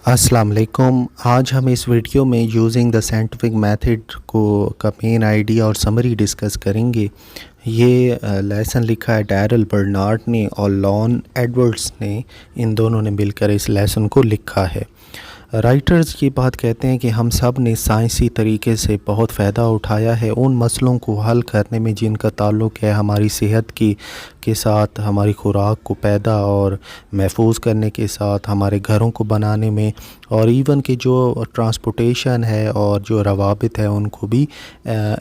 अस्सलाम वालेकुम। आज हम इस वीडियो में यूजिंग द साइंटिफिक मेथड का मेन आइडिया और समरी डिस्कस करेंगे। ये लेसन लिखा है डैरल बर्नार्ड ने और लॉन एडवर्ड्स ने। इन दोनों ने मिलकर इस लेसन को लिखा है। राइटर्स की बात कहते हैं कि हम सब ने साइंसी तरीके से बहुत फ़ायदा उठाया है उन मसलों को हल करने में जिनका ताल्लुक़ है हमारी सेहत के साथ, हमारी खुराक को पैदा और महफूज करने के साथ, हमारे घरों को बनाने में, और इवन कि जो ट्रांसपोर्टेशन है और जो रवाबित है उनको भी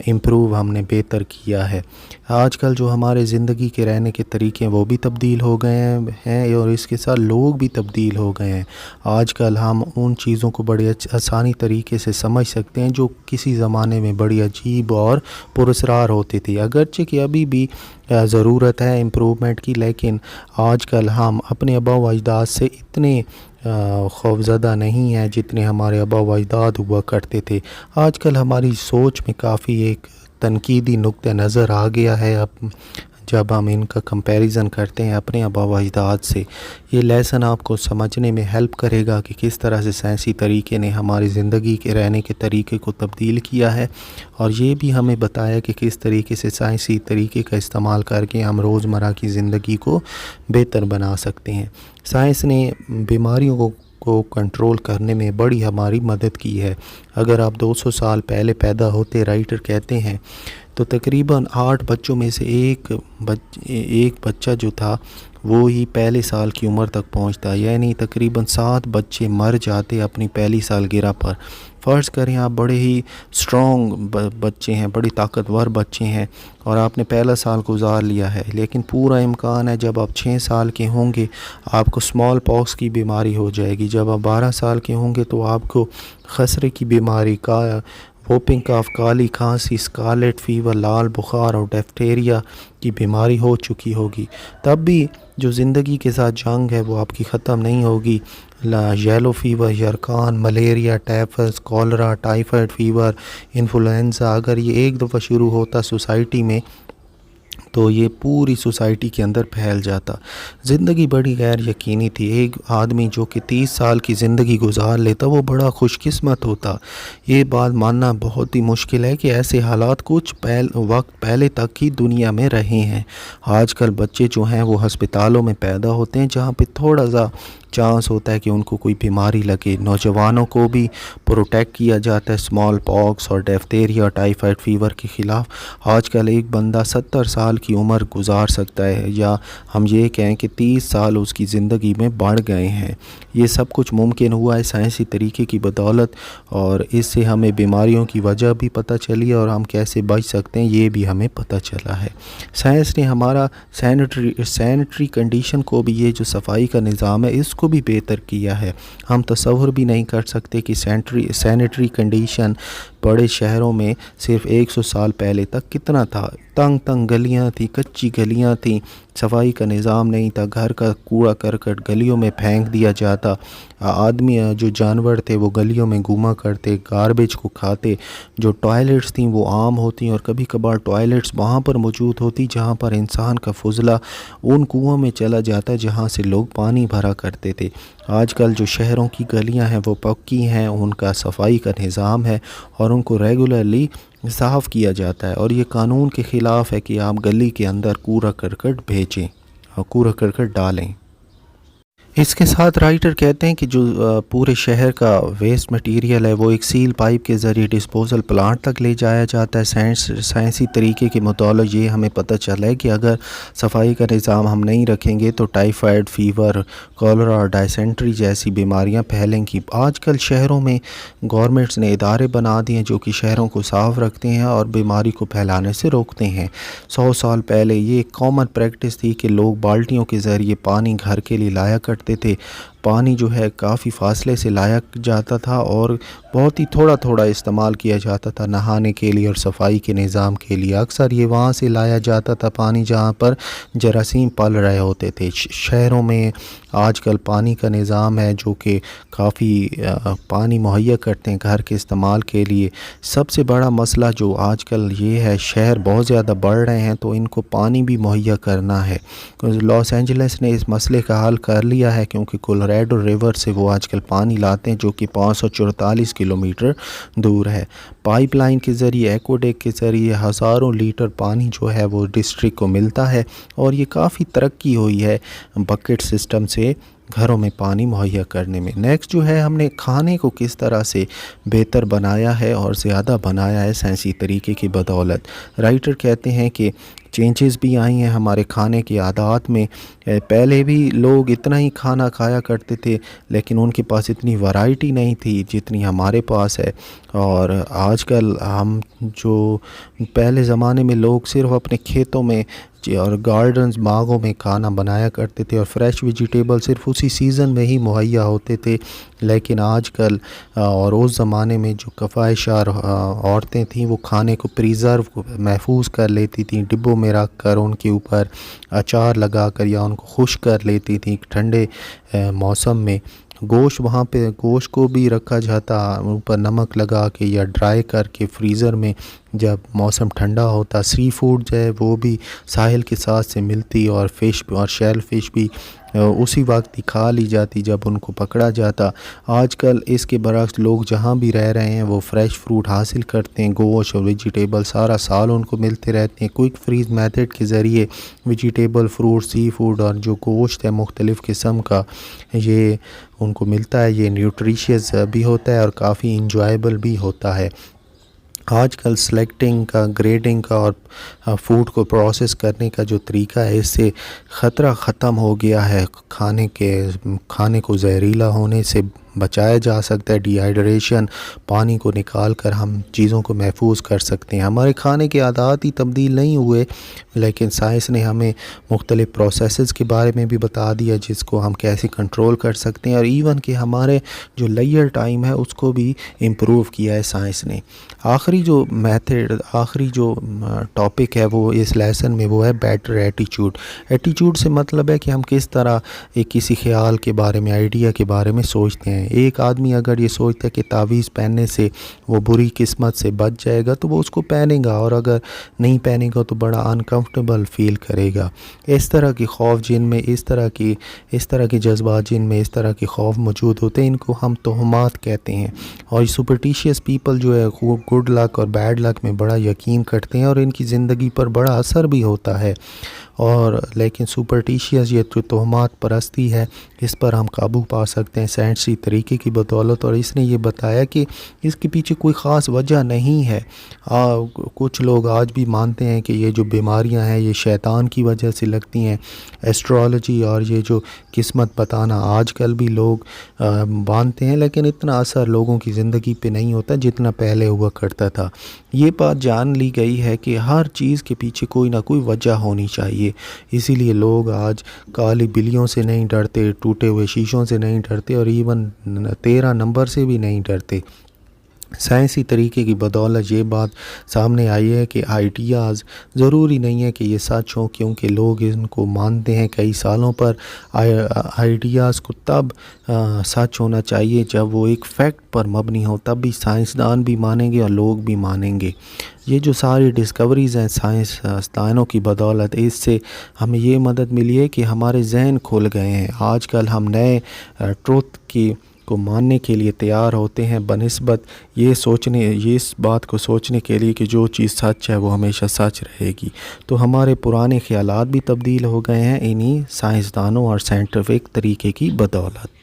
इम्प्रूव हमने बेहतर किया है। आजकल जो हमारे ज़िंदगी के रहने के तरीके हैं वो भी तब्दील हो गए हैं और इसके साथ लोग भी तब्दील हो गए हैं। आजकल हम उन चीज़ों को बड़े आसानी तरीके से समझ सकते हैं जो किसी ज़माने में बड़ी अजीब और पुरस्रार होती थी। अगरचे कि अभी भी ज़रूरत है इम्प्रूवमेंट की, लेकिन आजकल हम अपने आबा व अजदाद से इतने खौफज़दा नहीं हैं जितने हमारे आबा व अजदाद हुआ करते थे। आजकल हमारी सोच में काफ़ी एक तनकीदी नुक्ता नज़र आ गया है अब जब हम इनका कंपैरिज़न करते हैं अपने आबा व अजदाद से। ये लेसन आपको समझने में हेल्प करेगा कि किस तरह से साइंसी तरीके ने हमारी ज़िंदगी के रहने के तरीके को तब्दील किया है, और ये भी हमें बताया कि किस तरीके से साइंसी तरीके का इस्तेमाल करके हम रोज़मर्रा की ज़िंदगी को बेहतर बना सकते हैं। साइंस ने बीमारियों को कंट्रोल करने में बड़ी हमारी मदद की है। अगर आप 200 साल पहले पैदा होते, राइटर कहते हैं, तो तकरीबन 8 बच्चों में से एक बच्चा जो था वो ही पहले साल की उम्र तक पहुंचता, यानी तकरीबन 7 बच्चे मर जाते अपनी पहली सालगिरह पर। फ़र्ज़ करें आप बड़े ही स्ट्रॉन्ग बच्चे हैं, बड़ी ताकतवर बच्चे हैं और आपने पहला साल गुजार लिया है, लेकिन पूरा इम्कान है जब आप 6 साल के होंगे आपको स्मॉल पॉक्स की बीमारी हो जाएगी। जब आप 12 साल के होंगे तो आपको खसरे की बीमारी का वोपिंग कफ, काली खांसी, स्कारलेट फीवर, लाल बुखार और डिफ्थीरिया की बीमारी हो चुकी होगी। तब भी जो ज़िंदगी के साथ जंग है वो आपकी ख़त्म नहीं होगी। येलो फीवर, यरकान, malaria, typhus, cholera, typhoid fever, influenza, अगर ये एक दफ़ा शुरू होता सोसाइटी में तो ये पूरी सोसाइटी के अंदर फैल जाता। ज़िंदगी बड़ी गैर यकीनी थी। एक आदमी जो कि 30 साल की ज़िंदगी गुजार लेता वो बड़ा खुशकिस्मत होता। ये बात मानना बहुत ही मुश्किल है कि ऐसे हालात कुछ वक्त पहले तक ही दुनिया में रहे हैं। आजकल बच्चे जो हैं वो हस्पतालों में पैदा होते हैं जहाँ पे थोड़ा सा चांस होता है कि उनको कोई बीमारी लगे। नौजवानों को भी प्रोटेक्ट किया जाता है स्मॉल पॉक्स और डिफ्थीरिया, टाइफाइड फीवर के ख़िलाफ़। आजकल एक बंदा 70 साल की उम्र गुजार सकता है, या हम ये कहें कि 30 साल उसकी ज़िंदगी में बढ़ गए हैं। ये सब कुछ मुमकिन हुआ है साइंसी तरीके की बदौलत, और इससे हमें बीमारियों की वजह भी पता चली और हम कैसे बच सकते हैं ये भी हमें पता चला है। साइंस ने हमारा सैनिटरी कंडीशन को भी, ये जो सफाई का निज़ाम है इसको भी बेहतर किया है। हम तसव्वुर भी नहीं कर सकते कि सैनिटरी कंडीशन बड़े शहरों में सिर्फ 100 साल पहले तक कितना था। तंग गलियां थी, कच्ची गलियां थी, सफाई का निज़ाम नहीं था, घर का कूड़ा करकट गलियों में फेंक दिया जाता। आदमी जो जानवर थे वो गलियों में घूमा करते, गार्बेज को खाते। जो टॉयलेट्स थी वो आम होती और कभी कभार टॉयलेट्स वहाँ पर मौजूद होती जहाँ पर इंसान का फुजला उन कुओं में चला जाता जहाँ से लोग पानी भरा करते थे। आजकल जो शहरों की गलियाँ हैं वो पक्की हैं, उनका सफाई का निज़ाम है और उनको रेगुलरली साफ़ किया जाता है, और ये कानून के ख़िलाफ़ है कि आप गली के अंदर कूड़ा करकट भेजें और कूड़ा करकट डालें। इसके साथ राइटर कहते हैं कि जो पूरे शहर का वेस्ट मटेरियल है वो एक सील पाइप के ज़रिए डिस्पोजल प्लांट तक ले जाया जाता है। साइंसी तरीके के मुताबिक ये हमें पता चला है कि अगर सफाई का निज़ाम हम नहीं रखेंगे तो टाइफाइड फीवर, कॉलरा और डायसेंट्री जैसी बीमारियां फैलेंगी। आजकल शहरों में गवर्नमेंट्स ने इदारे बना दिए जो कि शहरों को साफ़ रखते हैं और बीमारी को फैलाने से रोकते हैं। 100 साल पहले ये कॉमन प्रैक्टिस थी कि लोग बाल्टियों के ज़रिए पानी घर के लिए लाया करते थे। पानी जो है काफ़ी फासले से लाया जाता था और बहुत ही थोड़ा थोड़ा इस्तेमाल किया जाता था नहाने के लिए और सफाई के निज़ाम के लिए। अक्सर ये वहाँ से लाया जाता था पानी जहाँ पर जरासीम पल रहे होते थे। शहरों में आजकल पानी का निज़ाम है जो कि काफ़ी पानी मुहैया करते हैं घर के इस्तेमाल के लिए। सबसे बड़ा मसला जो आजकल ये है, शहर बहुत ज़्यादा बढ़ रहे हैं तो इनको पानी भी मुहैया करना है। लॉस एंजल्स ने इस मसले का हल कर लिया है क्योंकि کولاریڈو ریور سے وہ آج کل پانی لاتے ہیں جو کہ 544 کلومیٹر دور ہے۔ پائپ لائن کے ذریعے، ایکوڈیک کے ذریعے ہزاروں لیٹر پانی جو ہے وہ ڈسٹرکٹ کو ملتا ہے، اور یہ کافی ترقی ہوئی ہے بکٹ سسٹم سے گھروں میں پانی مہیا کرنے میں۔ نیکسٹ جو ہے، ہم نے کھانے کو کس طرح سے بہتر بنایا ہے اور زیادہ بنایا ہے سائنسی طریقے کی بدولت۔ رائٹر کہتے ہیں کہ چینجز بھی آئی ہیں ہمارے کھانے کی عادات میں۔ پہلے بھی لوگ اتنا ہی کھانا کھایا کرتے تھے، لیکن ان کے پاس اتنی ورائٹی نہیں تھی جتنی ہمارے پاس ہے۔ اور آج کل ہم جو پہلے زمانے میں لوگ صرف اپنے کھیتوں میں اور گارڈنز، باغوں میں کھانا بنایا کرتے تھے، اور فریش ویجیٹیبل صرف اسی سیزن میں ہی مہیا ہوتے تھے، لیکن آج کل اور اس زمانے میں جو کفایشار عورتیں تھیں وہ کھانے کو پریزرو، محفوظ کر لیتی تھیں، ڈبوں میں رکھ کر ان کے اوپر اچار لگا کر یا ان کو خشک کر لیتی تھیں ٹھنڈے موسم میں۔ گوشت کو بھی رکھا جاتا اوپر نمک لگا کے یا ڈرائی کر کے فریزر میں، جب موسم ٹھنڈا ہوتا۔ سی فوڈ جو ہے وہ بھی ساحل کے ساتھ سے ملتی، اور فش اور شیل فش بھی اسی وقت ہی کھا لی جاتی جب ان کو پکڑا جاتا۔ آج کل اس کے برعکس لوگ جہاں بھی رہ رہے ہیں وہ فریش فروٹ حاصل کرتے ہیں، گوشت اور ویجیٹیبل سارا سال ان کو ملتے رہتے ہیں۔ کوئک فریز میتھڈ کے ذریعے ویجیٹیبل، فروٹ، سی فوڈ اور جو گوشت ہے مختلف قسم کا، یہ ان کو ملتا ہے۔ یہ نیوٹریشیس بھی ہوتا ہے اور کافی انجوائبل بھی ہوتا ہے۔ آج کل سلیکٹنگ کا، گریڈنگ کا اور فوڈ کو پروسیس کرنے کا جو طریقہ ہے، اس سے خطرہ ختم ہو گیا ہے۔ کھانے کو زہریلا ہونے سے بچایا جا سکتا ہے۔ ڈی ہائیڈریشن، پانی کو نکال کر ہم چیزوں کو محفوظ کر سکتے ہیں۔ ہمارے کھانے کے عادات ہی تبدیل نہیں ہوئے، لیکن سائنس نے ہمیں مختلف پروسیسز کے بارے میں بھی بتا دیا جس کو ہم کیسے کنٹرول کر سکتے ہیں، اور ایون کہ ہمارے جو لیئر ٹائم ہے اس کو بھی امپروو کیا ہے سائنس نے۔ آخری جو ٹاپک ہے وہ اس لیسن میں وہ ہے بیٹر ایٹیچیوڈ۔ ایٹیچیوڈ سے مطلب ہے کہ ہم کس طرح کسی خیال کے بارے میں، آئیڈیا کے بارے میں سوچتے ہیں۔ ایک آدمی اگر یہ سوچتا ہے کہ تعویذ پہننے سے وہ بری قسمت سے بچ جائے گا تو وہ اس کو پہنے گا، اور اگر نہیں پہنے گا تو بڑا انکمفرٹیبل فیل کرے گا۔ اس طرح کی خوف جن میں، اس طرح کے جذبات جن میں اس طرح کے خوف موجود ہوتے ہیں، ان کو ہم توہمات کہتے ہیں۔ اور سپرٹیشیس پیپل جو ہے گڈ لک اور بیڈ لک میں بڑا یقین کرتے ہیں، اور ان کی زندگی پر بڑا اثر بھی ہوتا ہے۔ لیکن سپرٹیشیس، یہ جو توہمات پرستی ہے، اس پر ہم قابو پا سکتے ہیں سائنسی طریقے کی بدولت، اور اس نے یہ بتایا کہ اس کے پیچھے کوئی خاص وجہ نہیں ہے۔ کچھ لوگ آج بھی مانتے ہیں کہ یہ جو بیماریاں ہیں یہ شیطان کی وجہ سے لگتی ہیں۔ ایسٹرالوجی اور یہ جو قسمت بتانا آج کل بھی لوگ مانتے ہیں، لیکن اتنا اثر لوگوں کی زندگی پہ نہیں ہوتا جتنا پہلے ہوا کرتا تھا۔ یہ بات جان لی گئی ہے کہ ہر چیز کے پیچھے کوئی نہ کوئی وجہ ہونی چاہیے، اسی لیے لوگ آج کالی بلیوں سے نہیں ڈرتے، ٹوٹے ہوئے شیشوں سے نہیں ڈرتے، اور ایون 13 نمبر سے بھی نہیں ڈرتے۔ سائنسی طریقے کی بدولت یہ بات سامنے آئی ہے کہ آئیڈیاز ضروری نہیں ہے کہ یہ سچ ہوں، کیونکہ لوگ ان کو مانتے ہیں کئی سالوں پر۔ آئیڈیاز کو تب سچ ہونا چاہیے جب وہ ایک فیکٹ پر مبنی ہو، تب بھی سائنسدان بھی مانیں گے اور لوگ بھی مانیں گے۔ یہ جو ساری ڈسکوریز ہیں سائنسدانوں کی بدولت، اس سے ہمیں یہ مدد ملی ہے کہ ہمارے ذہن کھل گئے ہیں۔ آج کل ہم نئے ٹروتھ کو ماننے کے لیے تیار ہوتے ہیں، بنسبت یہ اس بات کو سوچنے کے لیے کہ جو چیز سچ ہے وہ ہمیشہ سچ رہے گی۔ تو ہمارے پرانے خیالات بھی تبدیل ہو گئے ہیں انہی سائنسدانوں اور سائنٹیفک طریقے کی بدولت۔